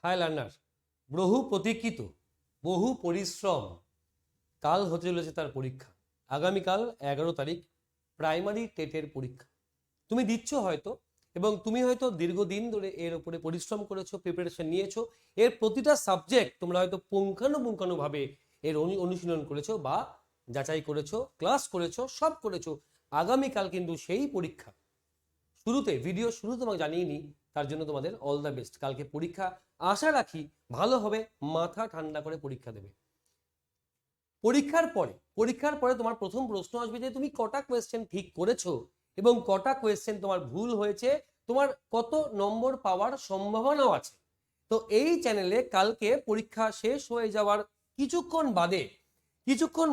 High learner, বহু প্রতীক্ষিত, বহু পরিশ্রম, কাল হতে চলেছে তার পরীক্ষা। আগামীকাল 11 তারিখ প্রাইমারি টেটের পরীক্ষা। তুমি দিচ্ছ হয়তো, এবং তুমি হয়তো দীর্ঘদিন ধরে এর উপরে পরিশ্রম করেছো, প্রিপারেশন নিয়েছো। এর প্রতিটা সাবজেক্ট তোমরা হয়তো পুঙ্খানুপুঙ্খানুভাবে এর অনুশীলন করেছো বা যাচাই করেছো, ক্লাস করেছো, সব করেছো। আগামীকাল কিন্তু সেই পরীক্ষা। শুরুতে ভিডিও শুরু তোমাকে জানিয়ে নিই, তার জন্য তোমাদের অল দ্য বেস্ট। কালকে পরীক্ষা, আশা রাখি ভালো হবে, মাথা ঠান্ডা করে পরীক্ষা দেবে। পরীক্ষার পরে তোমার প্রথম প্রশ্ন আসবে যে তুমি কটা কোয়েশ্চেন ঠিক করেছো এবং কটা কোয়েশ্চেন তোমার ভুল হয়েছে, তোমার কত নম্বর পাওয়ার সম্ভাবনাও আছে। তো এই চ্যানেলে কালকে পরীক্ষা শেষ হয়ে যাওয়ার কিছুক্ষণ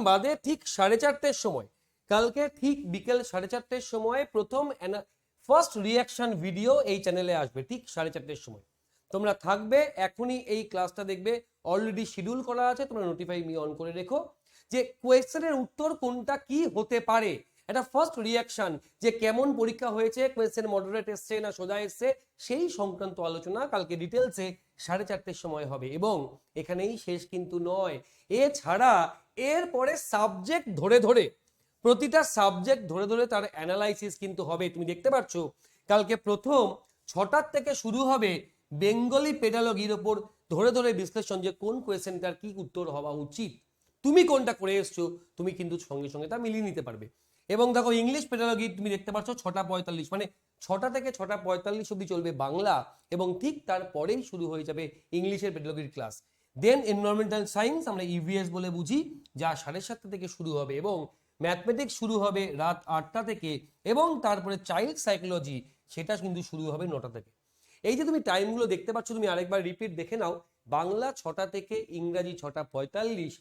বাদে ঠিক 4:30-র সময়, কালকে ঠিক বিকেল 4:30-র সময় প্রথম ফার্স্ট রিয়াকশন ভিডিও এই চ্যানেলে আসবে ঠিক 4:30-র সময়। তোমরা থাকবে, এখনই এই ক্লাসটা দেখবে, অলরেডি শিডিউল করা আছে, তোমরা নোটিফাই মি অন করে রেখো যে কোয়েশ্চেনের উত্তর কোনটা কি হতে পারে। এটা ফার্স্ট রিয়াকশন, যে কেমন পরীক্ষা হয়েছে, কোয়েশ্চেন মডারেট এসছে না সোজা এসছে, সেই সংক্রান্ত আলোচনা কালকে ডিটেলসে 4:30-র সময় হবে। এবং এখানেই শেষ কিন্তু নয়, এছাড়া এরপরে সাবজেক্ট ধরে ধরে, প্রতিটা সাবজেক্ট ধরে ধরে তার অ্যানালাইসিস কিন্তু হবে। তুমি দেখতে পাচ্ছ কালকে প্রথম 6টার থেকে শুরু হবে বেঙ্গলি পেডালজির ওপর ধরে ধরে বিশ্লেষণ, যে কোন কোয়েশ্চেনটার কি উত্তর হওয়া উচিত, তুমি কোনটা করে এসছো, তুমি কিন্তু সঙ্গে সঙ্গে তা মিলিয়ে নিতে পারবে। এবং দেখো ইংলিশ পেডালজি তুমি দেখতে পাচ্ছ 6:45, মানে 6টা থেকে 6:45 অব্দি চলবে বাংলা, এবং ঠিক তারপরেই শুরু হয়ে যাবে ইংলিশের পেডালজির ক্লাস। দেন এনভায়রনমেন্টাল সায়েন্স আমরা ইভিএস বলে বুঝি, যা 7:30 থেকে শুরু হবে, এবং ম্যাথমেটিক্স শুরু হবে রাত 8টা থেকে, এবং তারপরে চাইল্ড সাইকোলজি সেটা কিন্তু শুরু হবে 9টা থেকে। এই যে তুমি টাইমগুলো দেখতে পাচ্ছ, তুমি আরেকবার রিপিট দেখে নাও। বাংলা 6টা থেকে, ইংরাজি 6:45,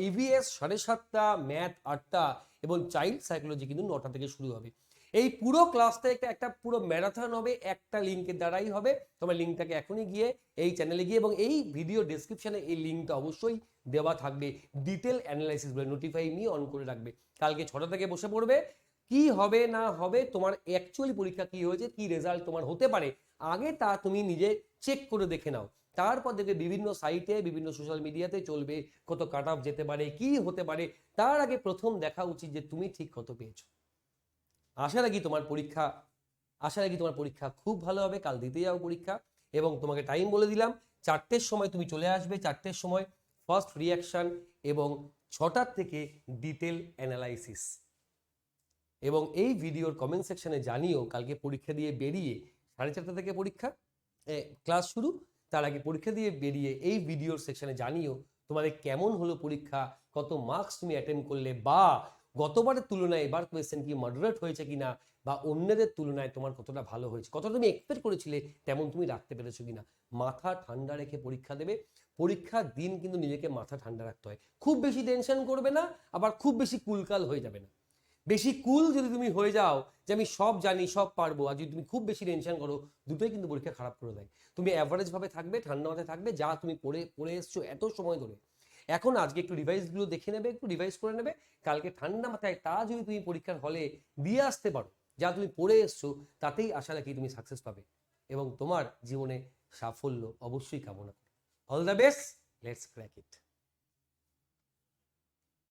ইভিএস 7:30, ম্যাথ 8টা, এবং চাইল্ড সাইকোলজি কিন্তু 9টা থেকে শুরু হবে। এই পুরো ক্লাসটা একটা পুরো ম্যারাথন হবে, একটা লিঙ্কের দ্বারাই হবে। তোমার লিঙ্কটাকে এখনই গিয়ে এই চ্যানেলে গিয়ে, এবং এই ভিডিও ডেসক্রিপশনে এই লিঙ্কটা অবশ্যই দেওয়া থাকবে, ডিটেল অ্যানালাইসিস বলে নোটিফাই মি অন করে রাখবে। কালকে 6টা থেকে বসে পড়বে, কি হবে না হবে, তোমার অ্যাকচুয়ালি পরীক্ষা কি হয়েছে, কি রেজাল্ট তোমার হতে পারে, আগে তা তুমি নিজে চেক করে দেখে নাও। তারপর দেখবে বিভিন্ন সাইটে, বিভিন্ন সোশ্যাল মিডিয়াতে চলবে কত কাট অফ যেতে পারে, কি হতে পারে। তার আগে প্রথম দেখা উচিত যে তুমি ঠিক কত পেয়েছো। আশা রাখি তোমার পরীক্ষা খুব ভালো হবে। কাল দিতে যাও পরীক্ষা, এবং তোমাকে টাইম বলে দিলাম, 4টের সময় তুমি চলে আসবে। 4টের সময় ফার্স্ট রিয়াকশন, এবং 6টার থেকে ডিটেল অ্যানালাইসিস। এবং এই ভিডিওর কমেন্ট সেকশনে জানিও কালকে পরীক্ষা দিয়ে বেরিয়ে, 4:30 থেকে পরীক্ষা ক্লাস শুরু, তার আগে পরীক্ষা দিয়ে বেরিয়ে এই ভিডিওর সেকশনে জানিও তোমাদের কেমন হলো পরীক্ষা, কত মার্কস তুমি অ্যাটেম্প করলে, বা গতবারের তুলনায় এবার কোয়েশ্চেন কি মডারেট হয়েছে কিনা, বা অন্যদের তুলনায় তোমার কতটা ভালো হয়েছে, কতটা তুমি এক্সপেক্ট করেছিলে তেমন তুমি রাখতে পেরেছো কিনা। মাথা ঠান্ডা রেখে পরীক্ষা দেবে। পরীক্ষার দিন কিন্তু নিজেকে মাথা ঠান্ডা রাখতে হয়। খুব বেশি টেনশন করবে না, আবার খুব বেশি কুলকাল হয়ে যাবে না। বেশি কুল যদি তুমি হয়ে যাও যে আমি সব জানি, সব পারবো, আর যদি তুমি খুব বেশি টেনশন করো, দুটোই কিন্তু পরীক্ষা খারাপ করে দেয়। তুমি অ্যাভারেজ ভাবে থাকবে, ঠান্ডা মাথায় থাকবে, যা তুমি পড়ে এসছো এত সময় ধরে। এখন আজকে একটু রিভাইসগুলো দেখে নেবে, একটু রিভাইস করে নেবে। কালকে ঠান্ডা মাথায় তা যদি তুমি পরীক্ষার হলে দিয়ে আসতে পারো, যা তুমি পড়ে এসছো, তাতেই আশা রাখি তুমি সাকসেস পাবে, এবং তোমার জীবনে সাফল্য অবশ্যই কামনা করো। All the best, let's crack it.